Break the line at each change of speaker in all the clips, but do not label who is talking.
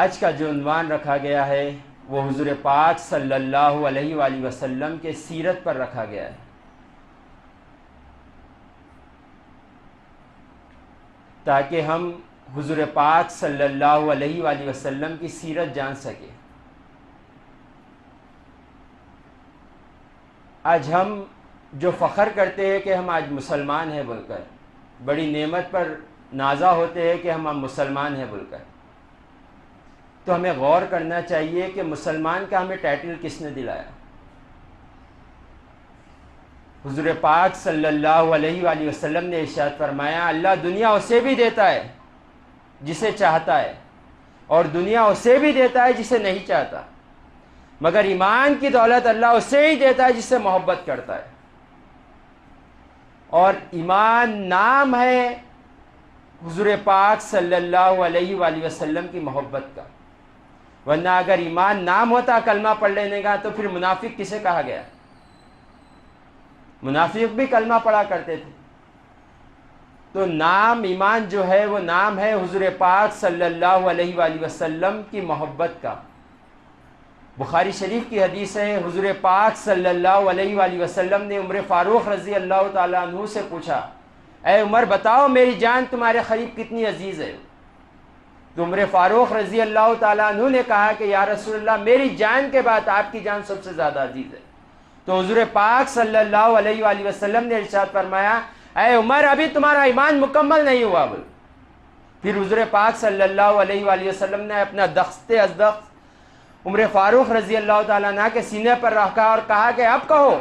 آج کا جو عنوان رکھا گیا ہے وہ حضور پاک صلی اللہ علیہ وآلہ وسلم کے سیرت پر رکھا گیا ہے، تاکہ ہم حضور پاک صلی اللہ علیہ وآلہ وسلم کی سیرت جان سکیں۔ آج ہم جو فخر کرتے ہیں کہ ہم آج مسلمان ہیں بول کر، بڑی نعمت پر نازا ہوتے ہیں کہ ہم مسلمان ہیں بول کر، تو ہمیں غور کرنا چاہیے کہ مسلمان کا ہمیں ٹائٹل کس نے دلایا؟ حضور پاک صلی اللہ علیہ وآلہ وسلم نے ارشاد فرمایا، اللہ دنیا اسے بھی دیتا ہے جسے چاہتا ہے، اور دنیا اسے بھی دیتا ہے جسے نہیں چاہتا، مگر ایمان کی دولت اللہ اسے ہی دیتا ہے جس سے محبت کرتا ہے۔ اور ایمان نام ہے حضور پاک صلی اللہ علیہ وآلہ وسلم کی محبت کا، ورنہ اگر ایمان نام ہوتا کلمہ پڑھ لینے کا تو پھر منافق کسے کہا گیا؟ منافق بھی کلمہ پڑھا کرتے تھے۔ تو نام ایمان جو ہے وہ نام ہے حضور پاک صلی اللہ علیہ وآلہ وسلم کی محبت کا۔ بخاری شریف کی حدیث ہے، حضور پاک صلی اللہ علیہ وآلہ وسلم نے عمر فاروق رضی اللہ تعالیٰ عنہ سے پوچھا، اے عمر بتاؤ میری جان تمہارے قریب کتنی عزیز ہے؟ تو عمر فاروق رضی اللہ تعالیٰ عنہ نے کہا کہ یا رسول اللہ میری جان کے بعد آپ کی جان سب سے زیادہ عزیز ہے۔ تو حضور پاک صلی اللہ علیہ وآلہ وسلم نے ارشاد فرمایا، اے عمر ابھی تمہارا ایمان مکمل نہیں ہوا بول۔ پھر حضور پاک صلی اللہ علیہ وآلہ وسلم نے اپنا دست ازدست عمر فاروق رضی اللہ تعالیٰ عنہ کے سینے پر رکھا اور کہا کہ اب کہو۔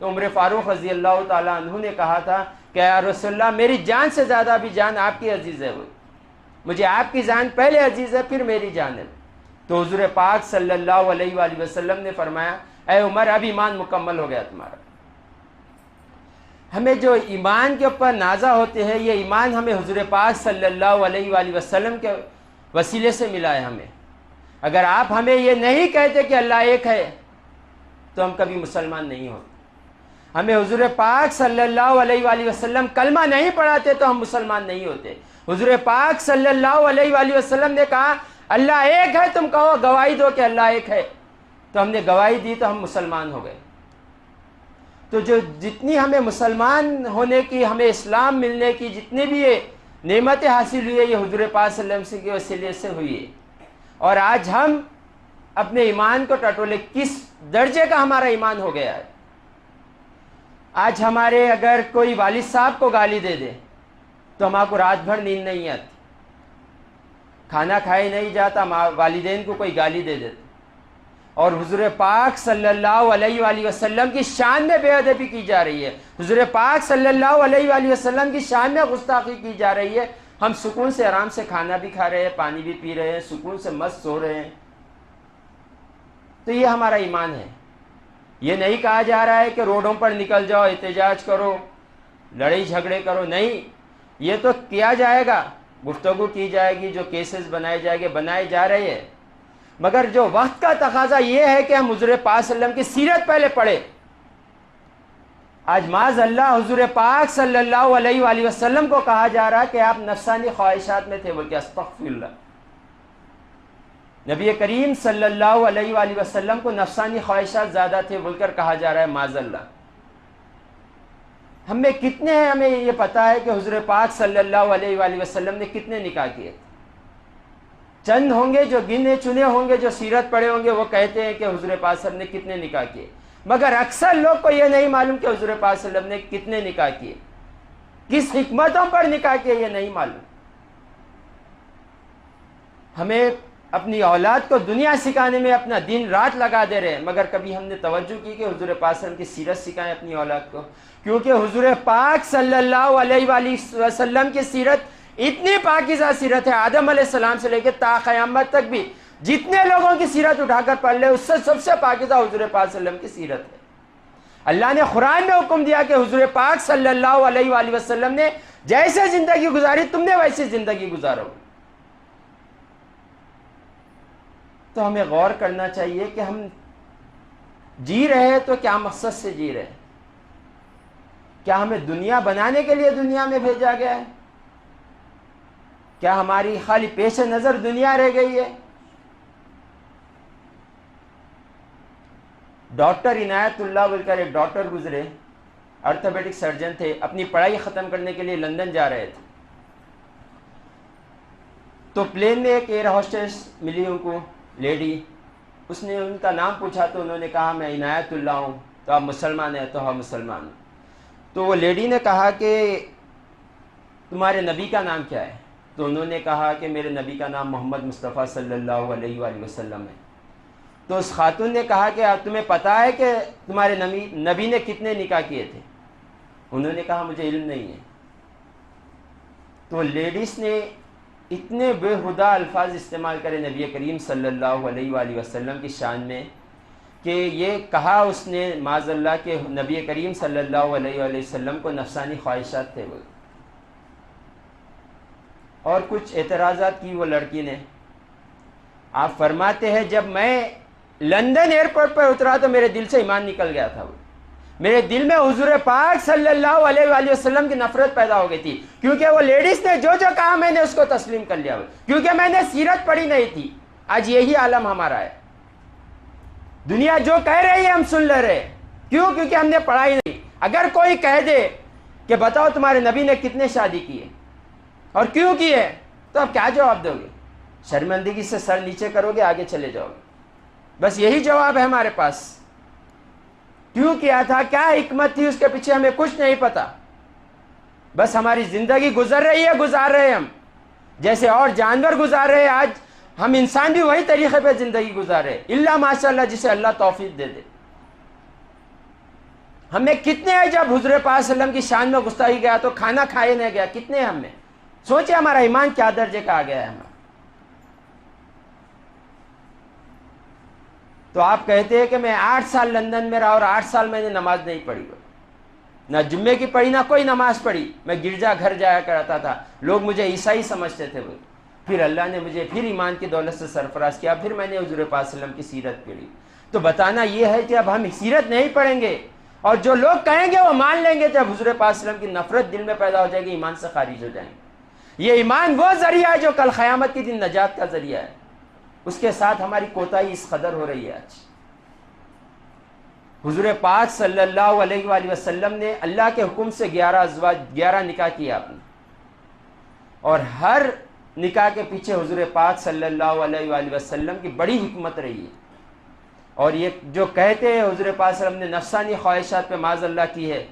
تو عمر فاروق رضی اللہ تعالیٰ عنہ نے کہا تھا کہ یا رسول اللہ میری جان سے زیادہ بھی جان آپ کی عزیز ہے، مجھے آپ کی جان پہلے عزیز ہے پھر میری جان ہے۔ تو حضور پاک صلی اللہ علیہ وآلہ وسلم نے فرمایا، اے عمر اب ایمان مکمل ہو گیا تمہارا۔ ہمیں جو ایمان کے اوپر نازا ہوتے ہیں، یہ ایمان ہمیں حضور پاک صلی اللہ علیہ وآلہ وسلم کے وسیلے سے ملا ہے ہمیں۔ اگر آپ ہمیں یہ نہیں کہتے کہ اللہ ایک ہے تو ہم کبھی مسلمان نہیں ہوتے۔ ہمیں حضور پاک صلی اللہ علیہ وآلہ وسلم کلمہ نہیں پڑھاتے تو ہم مسلمان نہیں ہوتے۔ حضور پاک صلی اللہ علیہ وآلہ وسلم نے کہا اللہ ایک ہے، تم کہو گواہی دو کہ اللہ ایک ہے، تو ہم نے گواہی دی تو ہم مسلمان ہو گئے۔ تو جو جتنی ہمیں مسلمان ہونے کی، ہمیں اسلام ملنے کی جتنی بھی یہ نعمتیں حاصل ہوئی ہے، یہ حضور پاک صلی اللہ علیہ وسلم کے وسیلے سے ہوئی ہے۔ اور آج ہم اپنے ایمان کو ٹٹولے کس درجے کا ہمارا ایمان ہو گیا ہے۔ آج ہمارے اگر کوئی والد صاحب کو گالی دے دے تو ہمارے کو رات بھر نیند نہیں آتی، کھانا کھائے نہیں جاتا، والدین کو کوئی گالی دے دیتے۔ اور حضور پاک صلی اللہ علیہ وآلہ وسلم کی شان میں بے ادبی کی جا رہی ہے، حضور پاک صلی اللہ علیہ وآلہ وسلم کی شان میں گستاخی کی جا رہی ہے۔ ہم سکون سے آرام سے کھانا بھی کھا رہے ہیں، پانی بھی پی رہے ہیں، سکون سے مست سو رہے ہیں۔ تو یہ ہمارا ایمان ہے۔ یہ نہیں کہا جا رہا ہے کہ روڈوں پر نکل جاؤ، احتجاج کرو، لڑائی جھگڑے کرو، نہیں، یہ تو کیا جائے گا، گفتگو کی جائے گی، جو کیسز بنائے جائیں گے بنائے جا رہے ہیں، مگر جو وقت کا تقاضا یہ ہے کہ ہم حضور پاک صلی اللہ علیہ وسلم کی سیرت پہلے پڑھیں۔ آج معاذ اللہ حضور پاک صلی اللہ علیہ وآلہ وسلم کو کہا جا رہا ہے کہ آپ نفسانی خواہشات میں تھے، بلکہ استغفر اللہ۔ نبی کریم صلی اللہ علیہ وآلہ وسلم کو نفسانی خواہشات زیادہ تھے بول کر کہا جا رہا ہے معاذ اللہ۔ ہم میں کتنے ہیں ہمیں یہ پتا ہے کہ حضور پاک صلی اللہ علیہ وآلہ وسلم نے کتنے نکاح کیے؟ چند ہوں گے جو گنے چنے ہوں گے، جو سیرت پڑھے ہوں گے، وہ کہتے ہیں کہ حضور پاک صلی اللہ علیہ وسلم نے کتنے نکاح کیے، مگر اکثر لوگ کو یہ نہیں معلوم کہ حضور پاک صلی اللہ علیہ وسلم نے کتنے نکاح کیے، کس حکمتوں پر نکاح کیے، یہ نہیں معلوم۔ ہمیں اپنی اولاد کو دنیا سکھانے میں اپنا دن رات لگا دے رہے ہیں، مگر کبھی ہم نے توجہ کی کہ حضور پاک صلی اللہ علیہ وسلم کی سیرت سکھائیں اپنی اولاد کو؟ کیونکہ حضور پاک صلی اللہ علیہ وآلہ وسلم کی سیرت اتنی پاکیزہ سیرت ہے، آدم علیہ السلام سے لے کے تا قیامت تک بھی جتنے لوگوں کی سیرت اٹھا کر پڑھ لے، اس سے سب سے پاکیزہ حضور پاک صلی اللہ علیہ وسلم کی سیرت ہے۔ اللہ نے قرآن میں حکم دیا کہ حضور پاک صلی اللہ علیہ وآلہ وسلم نے جیسے زندگی گزاری تم نے ویسی زندگی گزارو۔ تو ہمیں غور کرنا چاہیے کہ ہم جی رہے ہیں تو کیا مقصد سے جی رہے ہیں؟ کیا ہمیں دنیا بنانے کے لیے دنیا میں بھیجا گیا ہے؟ کیا ہماری خالی پیش نظر دنیا رہ گئی ہے؟ ڈاکٹر عنایت اللہ بول کر ایک ڈاکٹر گزرے، آرتھوپیڈک سرجن تھے، اپنی پڑھائی ختم کرنے کے لیے لندن جا رہے تھے، تو پلین میں ایک ایئر ہوسٹس ملی ان کو لیڈی، اس نے ان کا نام پوچھا تو انہوں نے کہا میں عنایت اللہ ہوں، تو آپ مسلمان ہیں؟ تو ہاں مسلمان ہوں۔ تو وہ لیڈی نے کہا کہ تمہارے نبی کا نام کیا ہے؟ تو انہوں نے کہا کہ میرے نبی کا نام محمد مصطفیٰ صلی اللہ علیہ وآلہ وسلم ہے۔ تو اس خاتون نے کہا کہ اب تمہیں پتہ ہے کہ تمہارے نبی نے کتنے نکاح کیے تھے؟ انہوں نے کہا مجھے علم نہیں ہے۔ تو لیڈیز نے اتنے بےہودہ الفاظ استعمال کرے نبی کریم صلی اللہ علیہ وآلہ وسلم کی شان میں کہ یہ کہا اس نے معاذ اللہ کہ نبی کریم صلی اللہ علیہ وآلہ وسلم کو نفسانی خواہشات تھے وہ، اور کچھ اعتراضات کی وہ لڑکی نے۔ آپ فرماتے ہیں جب میں لندن ایئرپورٹ پر اترا تو میرے دل سے ایمان نکل گیا تھا، وہ میرے دل میں حضور پاک صلی اللہ علیہ وآلہ وسلم کی نفرت پیدا ہو گئی تھی، کیونکہ وہ لیڈیز نے جو جو کہا میں نے اس کو تسلیم کر لیا، کیونکہ میں نے سیرت پڑھی نہیں تھی۔ آج یہی عالم ہمارا ہے، دنیا جو کہہ رہی ہے ہم سن لے رہے، کیوں؟ کیونکہ ہم نے پڑھائی نہیں۔ اگر کوئی کہہ دے کہ بتاؤ تمہارے نبی نے کتنے شادی کیے اور کیوں کیے، تو آپ کیا جواب دو گے؟ شرمندگی سے سر نیچے کرو گے، آگے چلے جاؤ گے، بس یہی جواب ہے ہمارے پاس۔ کیوں کیا تھا، کیا حکمت تھی اس کے پیچھے، ہمیں کچھ نہیں پتا، بس ہماری زندگی گزر رہی ہے، گزار رہے ہم جیسے اور جانور گزار رہے ہیں، آج ہم انسان بھی وہی طریقے پہ زندگی گزار رہے ہیں، اللہ ماشاء اللہ جسے اللہ توفیق دے دے۔ ہمیں کتنے ہیں جب حضور پاک صلی اللہ علیہ وسلم کی شان میں گستاخی گیا تو کھانا کھائے نہیں گیا، کتنے ہیں ہم میں؟ سوچے ہمارا ایمان کیا درجے کا آ گیا ہے ہمارا۔ تو آپ کہتے ہیں کہ میں 8 سال لندن میں رہا اور 8 سال میں نے نماز نہیں پڑھی، نہ جمعے کی پڑھی نہ کوئی نماز پڑھی، میں گرجا گھر جایا کرتا تھا، لوگ مجھے عیسائی سمجھتے تھے، وہ پھر اللہ نے مجھے پھر ایمان کی دولت سے سرفراز کیا، پھر میں نے حضور پاک صلی اللہ علیہ وسلم کی سیرت پڑھی۔ تو بتانا یہ ہے کہ اب ہم سیرت نہیں پڑھیں گے اور جو لوگ کہیں گے وہ مان لیں گے، جب حضور پاک صلی اللہ علیہ وسلم کی نفرت دل میں پیدا ہو جائے گی، ایمان سے خارج ہو جائیں گے۔ یہ ایمان وہ ذریعہ ہے جو کل قیامت کے دن نجات کا ذریعہ ہے، اس کے ساتھ ہماری کوتاہی اس قدر ہو رہی ہے آج۔ حضور پاک صلی اللہ علیہ وآلہ وسلم نے اللہ کے حکم سے 11 نکاح کیا آپ نے، اور ہر نکاح کے پیچھے حضور پاک صلی اللہ علیہ وآلہ وسلم کی بڑی حکمت رہی ہے۔ اور یہ جو کہتے ہیں حضور پاک صلی اللہ علیہ وسلم نے نفسانی خواہشات پہ معاذ اللہ کی ہے،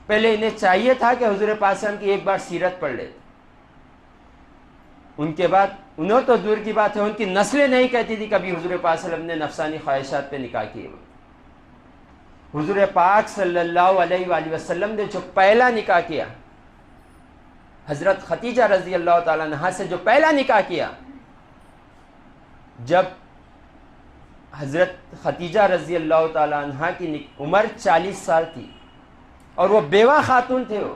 پہلے انہیں چاہیے تھا کہ حضور پاک صلی اللہ علیہ وسلم کی ایک بار سیرت پڑھ لیتے، ان کے بعد انہوں تو دور کی بات ہے، ان کی نسلیں نہیں کہتی تھی کبھی حضور پاک صلی اللہ علیہ وسلم نے نفسانی خواہشات پہ نکاح کیے۔ حضور پاک صلی اللہ علیہ وآلہ وسلم نے جو پہلا نکاح کیا، حضرت خدیجہ رضی اللہ تعالیٰ عنہا سے جو پہلا نکاح کیا، جب حضرت خدیجہ رضی اللہ تعالیٰ عنہا کی عمر 40 سال تھی اور وہ بیوہ خاتون تھے، وہ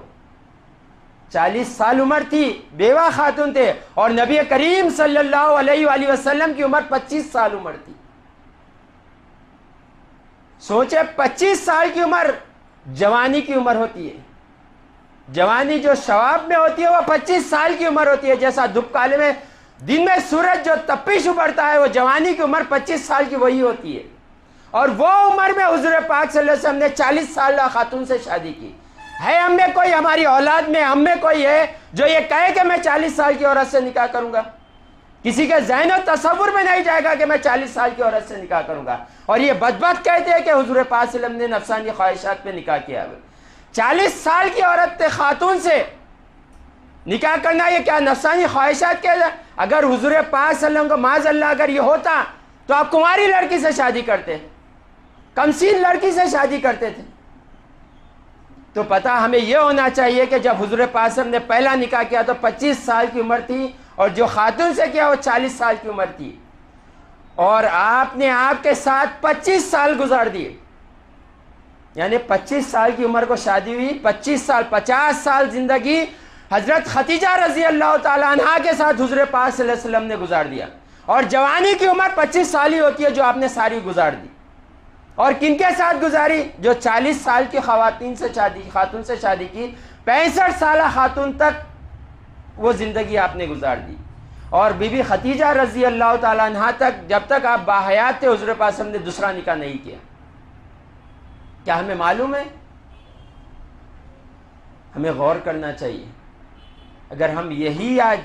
40 سال عمر تھی، بیوہ خاتون تھے، اور نبی کریم صلی اللہ علیہ وآلہ وسلم کی عمر 25 سال عمر تھی۔ سوچے 25 سال کی عمر جوانی کی عمر ہوتی ہے، جوانی جو شباب میں ہوتی ہے وہ 25 سال کی عمر ہوتی ہے، جیسا دھوپ کالے میں دن میں سورج جو تپش ابھرتا ہے، وہ جوانی کی عمر 25 سال کی وہی ہوتی ہے۔ اور وہ عمر میں حضور پاک صلی اللہ علیہ وسلم نے 40 سالہ خاتون سے شادی کی۔ ہے ہم میں کوئی، ہماری اولاد میں ہم میں کوئی ہے جو یہ کہے کہ میں 40 سال کی عورت سے نکاح کروں گا؟ کسی کے ذہن و تصور میں نہیں جائے گا کہ میں 40 سال کی عورت سے نکاح کروں گا۔ اور یہ بدبخت کہتے ہیں کہ حضور پاک صلی اللہ علیہ وسلم نے نفسانی خواہشات پہ نکاح کیا۔ 40 سال کی عورت خاتون سے نکاح کرنا یہ کیا نفسانی خواہشات کے؟ اگر حضور پاک صلی اللہ علیہ وسلم کو معاذ اللہ اگر یہ ہوتا تو آپ کنواری لڑکی سے شادی کرتے، کمسین لڑکی سے شادی کرتے تھے۔ تو پتہ ہمیں یہ ہونا چاہیے کہ جب حضور پاک صلی اللہ علیہ وسلم نے پہلا نکاح کیا تو 25 سال کی عمر تھی، اور جو خاتون سے کیا وہ 40 سال کی عمر تھی، اور آپ نے آپ کے ساتھ 25 سال گزار دیے، یعنی 25 سال کی عمر کو شادی ہوئی، 25 سال 50 سال زندگی حضرت خدیجہ رضی اللہ تعالیٰ عنہا کے ساتھ حضور پاک صلی اللہ علیہ وسلم نے گزار دیا۔ اور جوانی کی عمر 25 سال ہی ہوتی ہے جو آپ نے ساری گزار دی، اور کن کے ساتھ گزاری؟ جو 40 سال کی خاتون سے شادی کی، 65 سالہ خاتون تک وہ زندگی آپ نے گزار دی۔ اور بی بی خدیجہ رضی اللہ تعالیٰ عنہا تک، جب تک آپ باحیات تھے، حضور پاک صلی اللہ علیہ وسلم نے دوسرا نکاح نہیں کیا۔ کیا ہمیں معلوم ہے؟ ہمیں غور کرنا چاہیے. اگر ہم یہی آج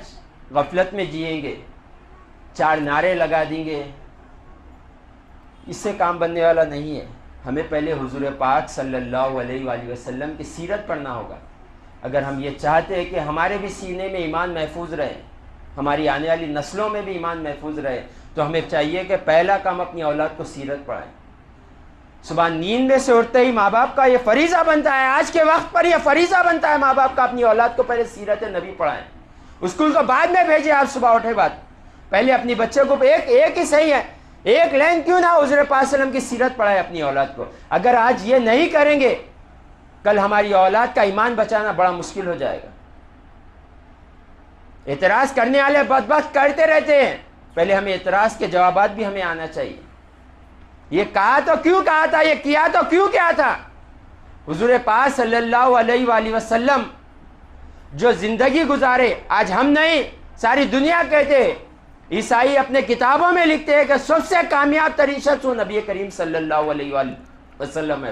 غفلت میں جئیں گے، 4 نعرے لگا دیں گے، اس سے کام بننے والا نہیں ہے. ہمیں پہلے حضور پاک صلی اللہ علیہ وآلہ وسلم کی سیرت پڑھنا ہوگا. اگر ہم یہ چاہتے ہیں کہ ہمارے بھی سینے میں ایمان محفوظ رہے، ہماری آنے والی نسلوں میں بھی ایمان محفوظ رہے، تو ہمیں چاہیے کہ پہلا کام اپنی اولاد کو سیرت پڑھائیں. صبح نیند میں سے اٹھتے ہی ماں باپ کا یہ فریضہ بنتا ہے، آج کے وقت پر یہ فریضہ بنتا ہے ماں باپ کا، اپنی اولاد کو پہلے سیرت نبی پڑھائیں. اسکول کو بعد میں بھیجیں، آپ صبح اٹھے بعد پہلے اپنی بچے کو ایک ہی صحیح ہے، ایک لائن کیوں نہ حضور پاک صلی اللہ علیہ وسلم کی سیرت پڑھائے اپنی اولاد کو. اگر آج یہ نہیں کریں گے، کل ہماری اولاد کا ایمان بچانا بڑا مشکل ہو جائے گا. اعتراض کرنے والے بدبخت کرتے رہتے ہیں، پہلے ہمیں اعتراض کے جوابات بھی ہمیں آنا چاہیے. یہ کہا تو کیوں کہا تھا، یہ کیا تو کیوں کیا تھا. حضور پاک صلی اللہ علیہ وآلہ وسلم جو زندگی گزارے، آج ہم نہیں ساری دنیا کہتے ہیں. عیسائی اپنے کتابوں میں لکھتے ہیں کہ سب سے کامیاب ترین شخص وہ نبی کریم صلی اللہ علیہ وآلہ وسلم ہے.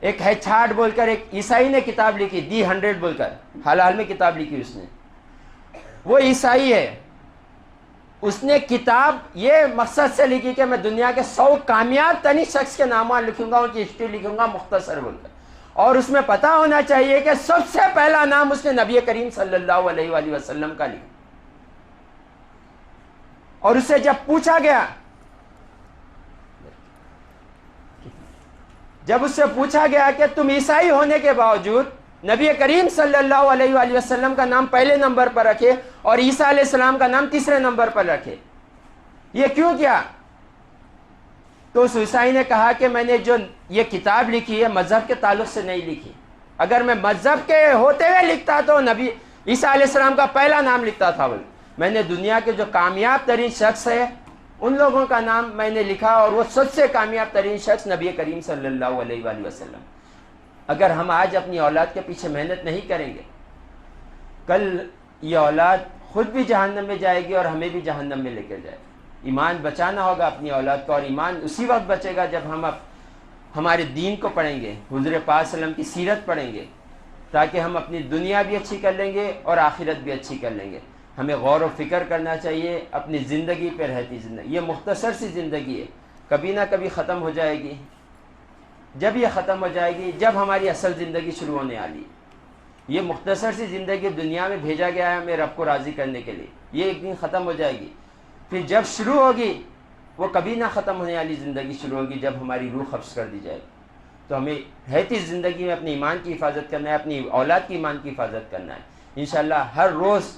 ایک ہیچھاٹ بول کر ایک عیسائی نے کتاب لکھی، دی 100 بول کر، حال حال میں کتاب لکھی اس نے. وہ عیسائی ہے، اس نے کتاب یہ مقصد سے لکھی کہ میں دنیا کے 100 کامیاب ترین شخص کے نامات لکھوں گا، ان کی ہسٹری لکھوں گا مختصر بول کر. اور اس میں پتہ ہونا چاہیے کہ سب سے پہلا نام اس نے نبی کریم صلی اللہ علیہ وآلہ وسلم کا لکھا. اور اسے جب پوچھا گیا کہ تم عیسائی ہونے کے باوجود نبی کریم صلی اللہ علیہ وآلہ وسلم کا نام پہلے نمبر پر رکھے اور عیسیٰ علیہ السلام کا نام تیسرے نمبر پر رکھے، یہ کیوں کیا؟ تو اس عیسائی نے کہا کہ میں نے جو یہ کتاب لکھی ہے مذہب کے تعلق سے نہیں لکھی. اگر میں مذہب کے ہوتے ہوئے لکھتا تو نبی عیسیٰ علیہ السلام کا پہلا نام لکھتا تھا. میں نے دنیا کے جو کامیاب ترین شخص ہے ان لوگوں کا نام میں نے لکھا، اور وہ سب سے کامیاب ترین شخص نبی کریم صلی اللہ علیہ وآلہ وسلم. اگر ہم آج اپنی اولاد کے پیچھے محنت نہیں کریں گے، کل یہ اولاد خود بھی جہنم میں جائے گی اور ہمیں بھی جہنم میں لے کے جائے گی. ایمان بچانا ہوگا اپنی اولاد کو، اور ایمان اسی وقت بچے گا جب ہم ہمارے دین کو پڑھیں گے، حضور پاک صلی اللہ علیہ وسلم کی سیرت پڑھیں گے، تاکہ ہم اپنی دنیا بھی اچھی کر لیں گے اور آخرت بھی اچھی کر لیں گے. ہمیں غور و فکر کرنا چاہیے اپنی زندگی پہ رہتی زندگی. یہ مختصر سی زندگی ہے، کبھی نہ کبھی ختم ہو جائے گی. جب یہ ختم ہو جائے گی جب ہماری اصل زندگی شروع ہونے والی ہے. یہ مختصر سی زندگی دنیا میں بھیجا گیا ہے ہمیں رب کو راضی کرنے کے لیے، یہ ایک دن ختم ہو جائے گی. پھر جب شروع ہوگی وہ کبھی نہ ختم ہونے والی زندگی شروع ہوگی جب ہماری روح قبض کر دی جائے گی. تو ہمیں رہتی زندگی میں اپنے ایمان کی حفاظت کرنا ہے، اپنی اولاد کی ایمان کی حفاظت کرنا ہے. انشاءاللہ ہر روز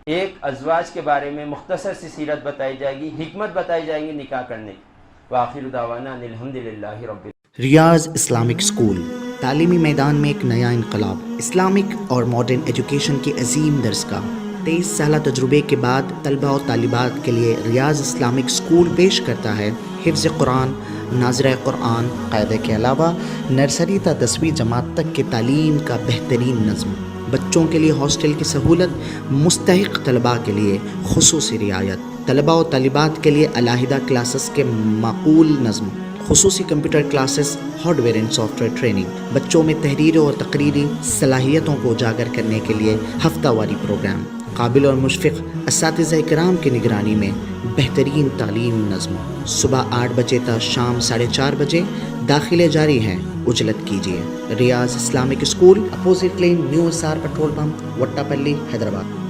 ایک ازواج کے بارے میں مختصر سی سیرت بتائی جائے گی، حکمت بتائی جائیں گی نکاح کرنے کی. وآخر دعوانا ان الحمدللہ رب.
ریاض اسلامک اسکول تعلیمی میدان میں ایک نیا انقلاب. اسلامک اور ماڈرن ایجوکیشن کی عظیم درسگاہ. 23 سالہ تجربے کے بعد طلبہ و طالبات کے لیے ریاض اسلامک اسکول پیش کرتا ہے حفظ قرآن، ناظرہ قرآن، قاعدے کے علاوہ نرسری تا 10ویں جماعت تک کی تعلیم کا بہترین نظم. بچوں کے لیے ہاسٹل کی سہولت، مستحق طلباء کے لیے خصوصی رعایت، طلباء و طالبات کے لیے علیحدہ کلاسز کے معقول نظم، خصوصی computer classes, hard where and soft where training, بچوں میں تحریری اور تقریری صلاحیتوں کو اجاگر کرنے کے لیے ہفتہ واری پروگرام، قابل اور مشفق اساتذہ کرام کی نگرانی میں بہترین تعلیم نظم. صبح 8 بجے تا شام 4:30 بجے داخلے جاری ہیں، اجلت کیجیے. Riyaz Islamic school, opposite lane, new SR petrol pump, Vattepally, Hyderabad.